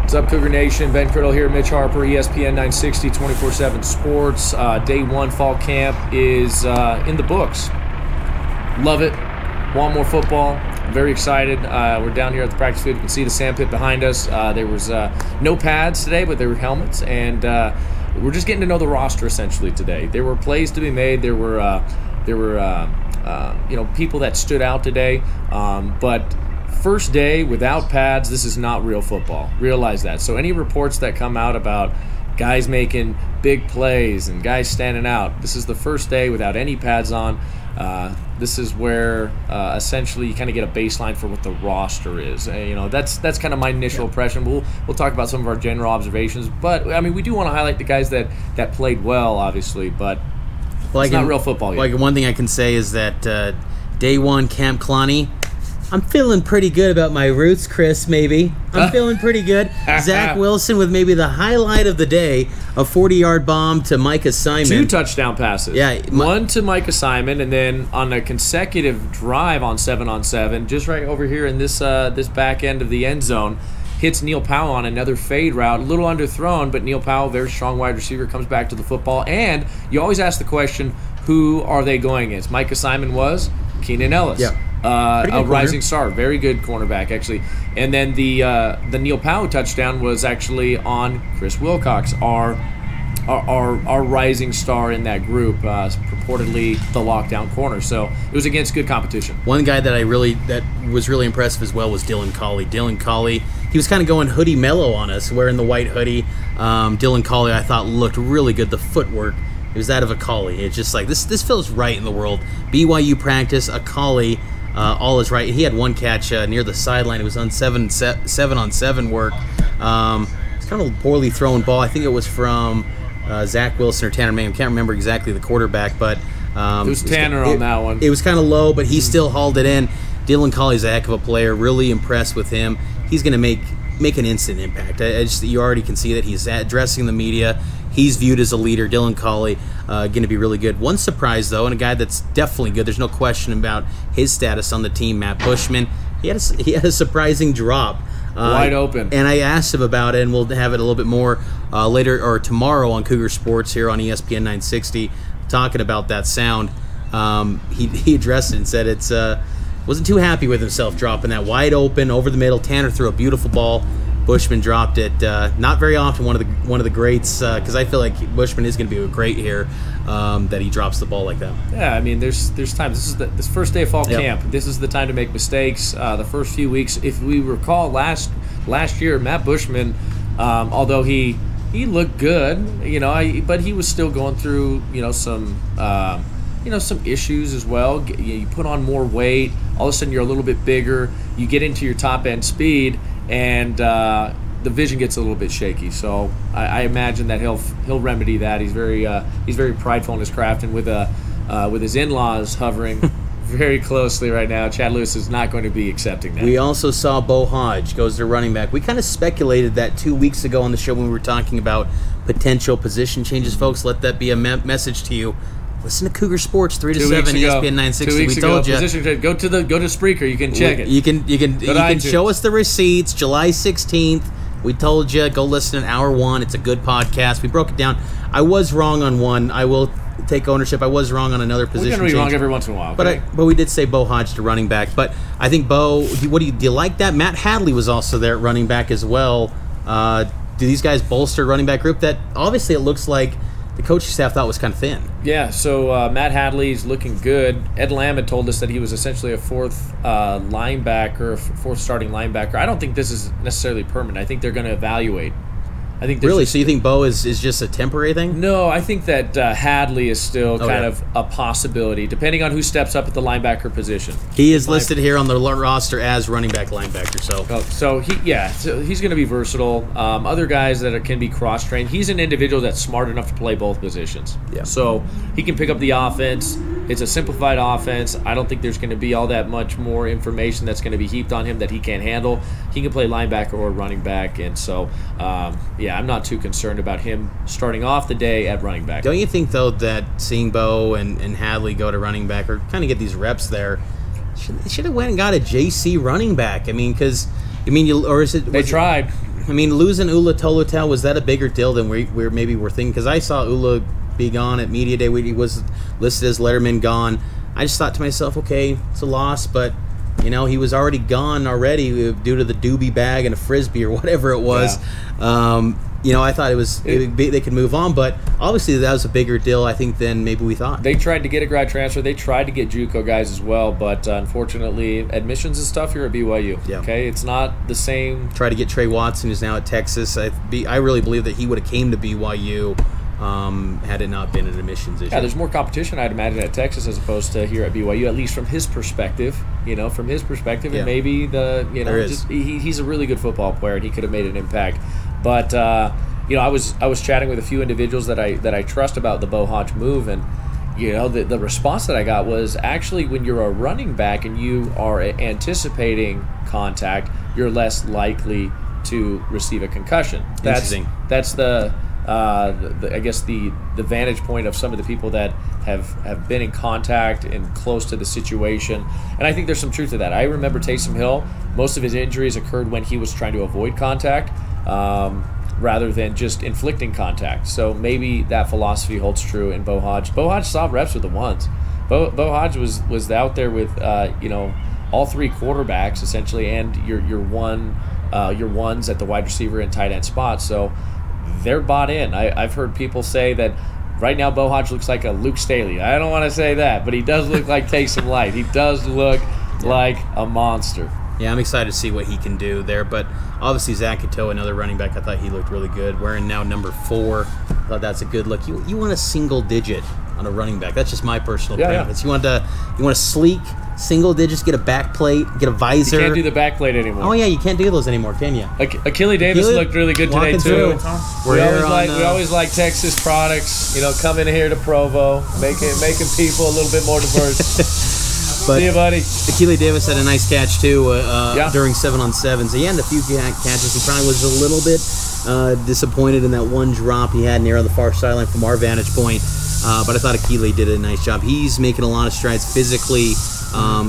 What's up, Cougar Nation? Ben Criddle here, Mitch Harper, ESPN 960, 24/7 Sports. Day one fall camp is in the books. Love it. Want more football. I'm very excited. We're down here at the practice field. You can see the sand pit behind us. There was no pads today, but there were helmets, and we're just getting to know the roster essentially today. There were plays to be made. There were people that stood out today, but first day without pads, this is not real football. Realize that. So any reports that come out about guys making big plays and guys standing out, this is the first day without any pads on. This is where essentially you kind of get a baseline for what the roster is. That's kind of my initial impression. We'll talk about some of our general observations, but I mean we do want to highlight the guys that played well, obviously, but it's not real football yet. One thing I can say is that day one Camp Kalani, I'm feeling pretty good about my roots, Chris, maybe. I'm feeling pretty good. Zach Wilson with maybe the highlight of the day, a 40-yard bomb to Micah Simon. 2 touchdown passes. Yeah. One to Micah Simon, and then on a consecutive drive on 7-on-7, just right over here in this back end of the end zone, hits Neil Powell on another fade route, a little underthrown, but Neil Powell, very strong wide receiver, comes back to the football. And you always ask the question, who are they going against? Micah Simon was Keenan Ellis. Yeah. A rising star, very good cornerback actually, and then the Neil Powell touchdown was actually on Chris Wilcox, our rising star in that group, purportedly the lockdown corner. So it was against good competition. One guy that was really impressive as well was Dylan Collie. Dylan Collie, he was kind of going hoodie mellow on us, wearing the white hoodie. Dylan Collie, I thought, looked really good. The footwork, it was that of a Collie. It's just like this feels right in the world. BYU practice, a Collie. All is right. He had one catch near the sideline. It was on 7-on-7 work. It's kind of a poorly thrown ball. I think it was from Zach Wilson or Tanner Mangum. Can't remember exactly the quarterback, but it was Tanner on that one. It was kind of low, but he still hauled it in. Dylan Colley's a heck of a player. Really impressed with him. He's going to make an instant impact. You already can see that he's addressing the media. He's viewed as a leader. Dylan Collie going to be really good. One surprise, though, and a guy that's definitely good. There's no question about his status on the team, Matt Bushman. He had a surprising drop. Wide open. And I asked him about it, and we'll have it a little bit more later or tomorrow on Cougar Sports here on ESPN 960, talking about that sound. He addressed it and said wasn't too happy with himself dropping that wide open over the middle. Tanner threw a beautiful ball. Bushman dropped it. Not very often one of the greats, because I feel like Bushman is going to be a great here, that he drops the ball like that. Yeah, I mean, there's times. This first day of fall camp. This is the time to make mistakes. The first few weeks, if we recall last year, Matt Bushman, although he looked good, but he was still going through some issues as well. You put on more weight. All of a sudden, you're a little bit bigger. You get into your top end speed, and the vision gets a little bit shaky. So I imagine that he'll remedy that. He's very prideful in his craft, and with his in-laws hovering very closely right now, Chad Lewis is not going to be accepting that. We also saw Bo Hodge goes to running back. We kind of speculated that 2 weeks ago on the show when we were talking about potential position changes. Folks, let that be a message to you. Listen to Cougar Sports 3 to 7 ESPN 960. We told you. Go to Spreaker. You can check it. You can show us the receipts. July 16th. We told you. Go listen to hour 1. It's a good podcast. We broke it down. I was wrong on one. I will take ownership. I was wrong on anher position. We're going to be wrong every once in a while. Okay? But we did say Bo Hodge to running back. But I think Bo. Do you like that? Matt Hadley was also there at running back as well. Do these guys bolster a running back group that obviously it looks like the coaching staff thought was kind of thin? Yeah, so Matt Hadley's looking good. Ed Lamb had told us that he was essentially a fourth fourth starting linebacker. I don't think this is necessarily permanent. I think they're going to evaluate. I think really? So you think Bo is just a temporary thing? No, I think that Hadley is still kind of a possibility, depending on who steps up at the linebacker position. He is listed here on the roster as running back linebacker. So he's going to be versatile. Other guys that can be cross-trained. He's an individual that's smart enough to play both positions. Yeah. So he can pick up the offense. It's a simplified offense. I don't think there's going to be all that much more information that's going to be heaped on him that he can't handle. He can play linebacker or running back, and so I'm not too concerned about him starting off the day at running back. Don't you think, though, that seeing Bo and Hadley go to running back or kind of get these reps there, should have went and got a JC running back? I mean, because or is it? They tried. I mean, losing Ula Tolutau, was that a bigger deal than we maybe were thinking? Because I saw Ula be gone at Media Day. He was listed as Letterman gone. I just thought to myself, okay, it's a loss, but, you know, he was already gone already due to the doobie bag and a Frisbee or whatever it was. Yeah. You know, I thought they could move on, but obviously that was a bigger deal, I think, than maybe we thought. They tried to get a grad transfer. They tried to get JUCO guys as well, but unfortunately, admissions is tough here at BYU. Yeah. Okay, it's not the same. Tried to get Trey Watson, who's now at Texas. I really believe that he would have came to BYU had it not been an admissions issue. Yeah, there's more competition, I'd imagine, at Texas as opposed to here at BYU, at least from his perspective. You know, from his perspective, and maybe he's a really good football player, and he could have made an impact. But you know, I was chatting with a few individuals that I trust about the Bo Hodge move, and you know, the response that I got was actually when you're a running back and you are anticipating contact, you're less likely to receive a concussion. That's the I guess the vantage point of some of the people that have been in contact and close to the situation, and I think there's some truth to that. I remember Taysom Hill; most of his injuries occurred when he was trying to avoid contact, rather than just inflicting contact. So maybe that philosophy holds true in Bo Hodge. Bo Hodge saw reps with the ones. Bo Hodge was out there with you know, all three quarterbacks essentially, and your ones at the wide receiver and tight end spot. So they're bought in. I've heard people say that right now Bo Hodge looks like a Luke Staley. I don't want to say that, but he does look like Taysom Light. He does look like a monster. Yeah, I'm excited to see what he can do there. But obviously Zach Cato, another running back, I thought he looked really good. Wearing now number 4. I thought that's a good look. You want a single digit on a running back. That's just my personal preference. You want a sleek single digits, get a back plate, get a visor. You can't do the back plate anymore. Oh yeah, you can't do those anymore, can you? Achille Davis looked really good today too. We always like Texas products. You know, coming here to Provo, making people a little bit more diverse. But see you, buddy. Achille Davis had a nice catch too during 7-on-7s. He had a few catches. He probably was a little bit disappointed in that one drop he had near on the far sideline from our vantage point. But I thought Achille did a nice job. He's making a lot of strides physically.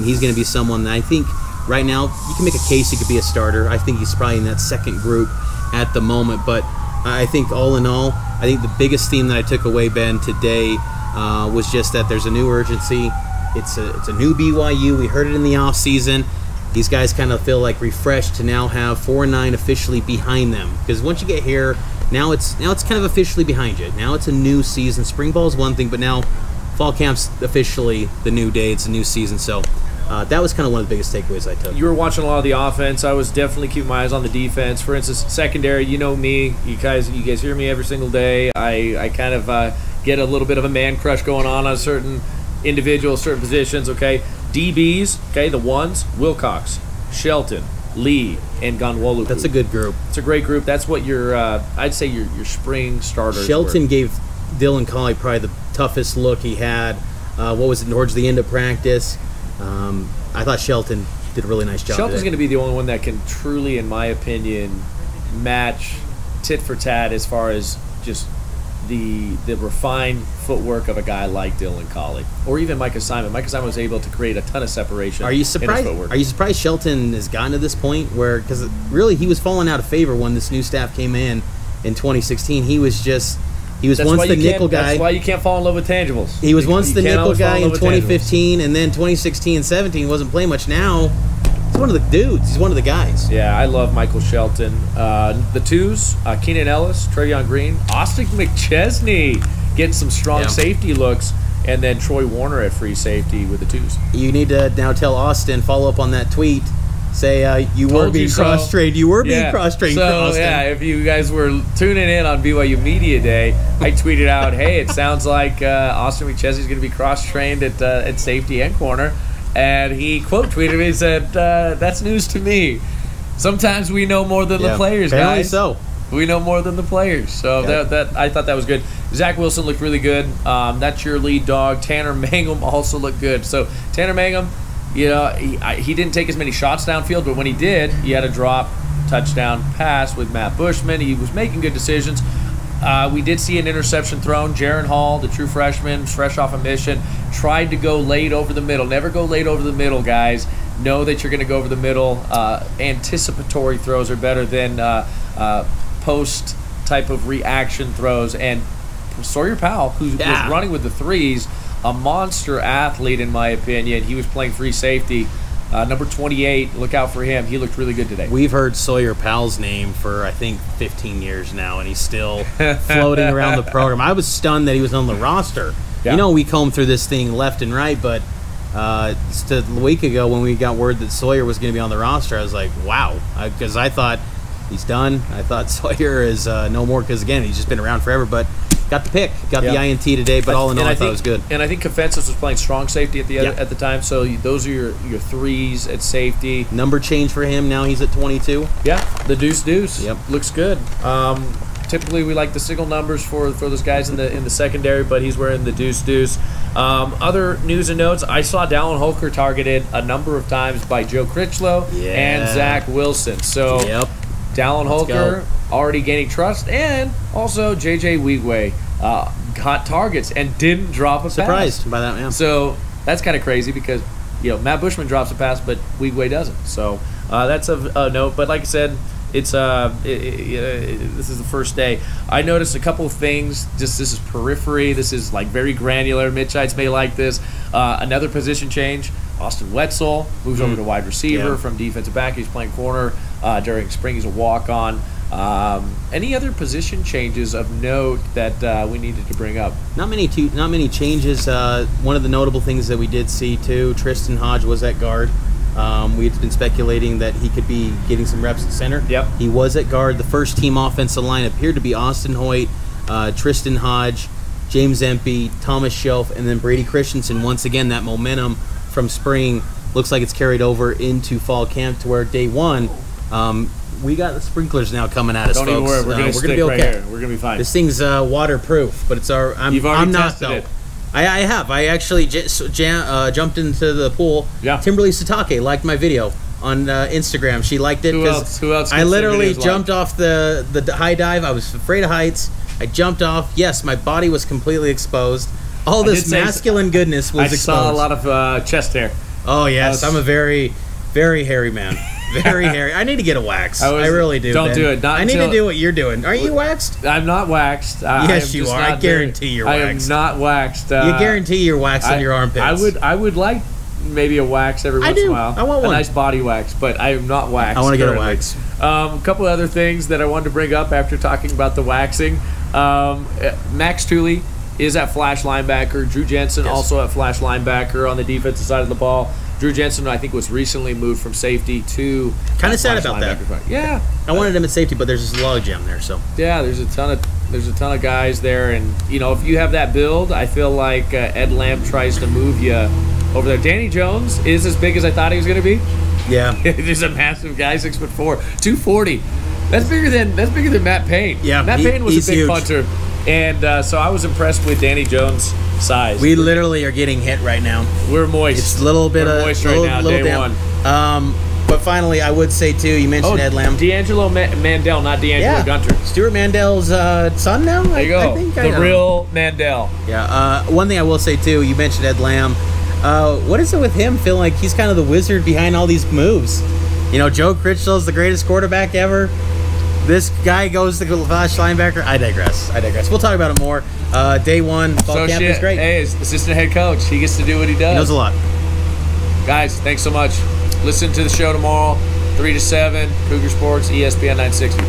He's going to be someone that I think right now you can make a case he could be a starter. I think he's probably in that second group at the moment. But I think all in all, I think the biggest theme that I took away, Ben, today was just that there's a new urgency. It's a new BYU. We heard it in the offseason. These guys kind of feel like refreshed to now have 4-9 officially behind them. Because once you get here, now it's kind of officially behind you. Now it's a new season. Spring ball is one thing, but now fall camp's officially the new day. It's a new season. So that was kind of one of the biggest takeaways I took. You were watching a lot of the offense. I was definitely keeping my eyes on the defense. For instance, secondary, you know me. You guys hear me every single day. I kind of get a little bit of a man crush going on a certain individual, certain positions, okay? DBs, okay, the ones, Wilcox, Shelton, Lee, and Gonwolu. That's a good group. It's a great group. That's what your, I'd say your spring starters Shelton gave Dylan Collie probably the toughest look he had. What was it, towards the end of practice? I thought Shelton did a really nice job. Shelton's going to be the only one that can truly, in my opinion, match tit for tat as far as just the refined footwork of a guy like Dylan Collie, or even Micah Simon. Micah Simon was able to create a ton of separation. Are you surprised? Are you surprised Shelton has gotten to this point where, because really he was falling out of favor when this new staff came in 2016. He was once the nickel guy. That's why you can't fall in love with tangibles. He was once the nickel guy in 2015, and then 2016 and 17 wasn't playing much. Now he's one of the dudes. He's one of the guys. Yeah, I love Michael Shelton. The twos, Keenan Ellis, Trayon Green, Austin McChesney getting some strong safety looks, and then Troy Warner at free safety with the twos. You need to now tell Austin, follow up on that tweet. Say you were being cross-trained. You were being cross-trained. So yeah, if you guys were tuning in on BYU Media Day, I tweeted out, "Hey, it sounds like Austin McChesney's going to be cross-trained at safety and corner." And he quote tweeted me and said, "That's news to me. Sometimes we know more than the players, guys. So we know more than the players." So that I thought that was good. Zach Wilson looked really good. That's your lead dog. Tanner Mangum also looked good. So Tanner Mangum, you know, he didn't take as many shots downfield, but when he did, he had a drop touchdown pass with Matt Bushman. He was making good decisions. We did see an interception thrown. Jaron Hall, the true freshman, fresh off a mission, tried to go late over the middle. Never go late over the middle, guys. Know that you're going to go over the middle. Anticipatory throws are better than post type of reaction throws. And Sawyer Powell, who was running with the threes, a monster athlete in my opinion. He was playing free safety. Number 28, look out for him. He looked really good today. We've heard Sawyer Powell's name for, I think, 15 years now, and he's still floating around the program. I was stunned that he was on the roster. Yeah. You know, we comb through this thing left and right, but just a week ago when we got word that Sawyer was going to be on the roster, I was like, wow, because I thought he's done. I thought Sawyer is no more because, again, he's just been around forever, but got the pick, got the INT today, but all in all, I thought it was good. And I think Confensus was playing strong safety at the time, so those are your threes at safety. Number change for him, now he's at 22. Yeah, the deuce. Yep. Looks good. Typically, we like the single numbers for those guys in the secondary, but he's wearing the deuce. Other news and notes: I saw Dallin Holker targeted a number of times by Joe Critchlow and Zach Wilson. So, Dallin Holker already gaining trust, and also J.J. Weigway got targets and didn't drop a pass. Surprised by that, man. So that's kind of crazy because Matt Bushman drops a pass, but Weigway doesn't. So that's a note. But like I said, it's this is the first day. I noticed a couple of things. This is periphery. This is like very granular. Mitchites may like this. Another position change. Austin Wetzel moves over to wide receiver from defensive back. He's playing corner during spring. He's a walk-on. Any other position changes of note that we needed to bring up? Not many changes. One of the notable things that we did see too, Tristan Hodge was at guard. We had been speculating that he could be getting some reps at center. Yep. He was at guard. The first team offensive line appeared to be Austin Hoyt, Tristan Hodge, James Empey, Thomas Shelf, and then Brady Christensen. Once again, that momentum from spring looks like it's carried over into fall camp to where day one. We got the sprinklers now coming at us, folks. Don't even worry, we're going to be okay. Here. We're going to be fine. This thing's waterproof, but it's our. You've already I'm tested not, it. I have. I actually jumped into the pool. Yeah. Kimberly Satake liked my video on Instagram. She liked it because who else I literally jumped off the high dive. I was afraid of heights. I jumped off. Yes, my body was completely exposed. All this masculine goodness was exposed. I saw a lot of chest hair. Oh, yes. I'm a very, very hairy man. Very hairy. I need to get a wax. I really do. Don't do it. I need to do what you're doing. Are you waxed? I'm not waxed. Yes, you are. I guarantee you're waxed. I am not waxed. You guarantee you're waxed on your armpits. I would like maybe a wax every once in a while. I want one. A nice body wax, but I am not waxed. I want to get a wax. A couple other things that I wanted to bring up after talking about the waxing. Max Tooley is at flash linebacker. Drew Jensen also at flash linebacker on the defensive side of the ball. Drew Jensen, I think, was recently moved from safety to kind of sad about that. Yeah, I wanted him at safety, but there's this log jam there. So yeah, there's a ton of guys there, and if you have that build, I feel like Ed Lamb tries to move you over there. Danny Jones is as big as I thought he was going to be. Yeah, he's a massive guy, 6'4", 240. That's bigger than Matt Payne. Yeah, Matt Payne was a big huge punter, and so I was impressed with Danny Jones' size. We literally are getting hit right now. We're moist. It's a little bit moist right now. Day down. one. But finally, I would say too. You mentioned Ed Lamb. D'Angelo Mandel, not D'Angelo Gunter. Stuart Mandel's son now. There you go. I think the real Mandel. Yeah. One thing I will say too. You mentioned Ed Lamb. What is it with him? Feeling like he's kind of the wizard behind all these moves. Joe Critchlow's the greatest quarterback ever. This guy goes to flash linebacker. I digress. We'll talk about it more. Day one, fall camp was great. Hey, as assistant head coach, he gets to do what he does. He knows a lot. Guys, thanks so much. Listen to the show tomorrow, 3 to 7, Cougar Sports, ESPN 960.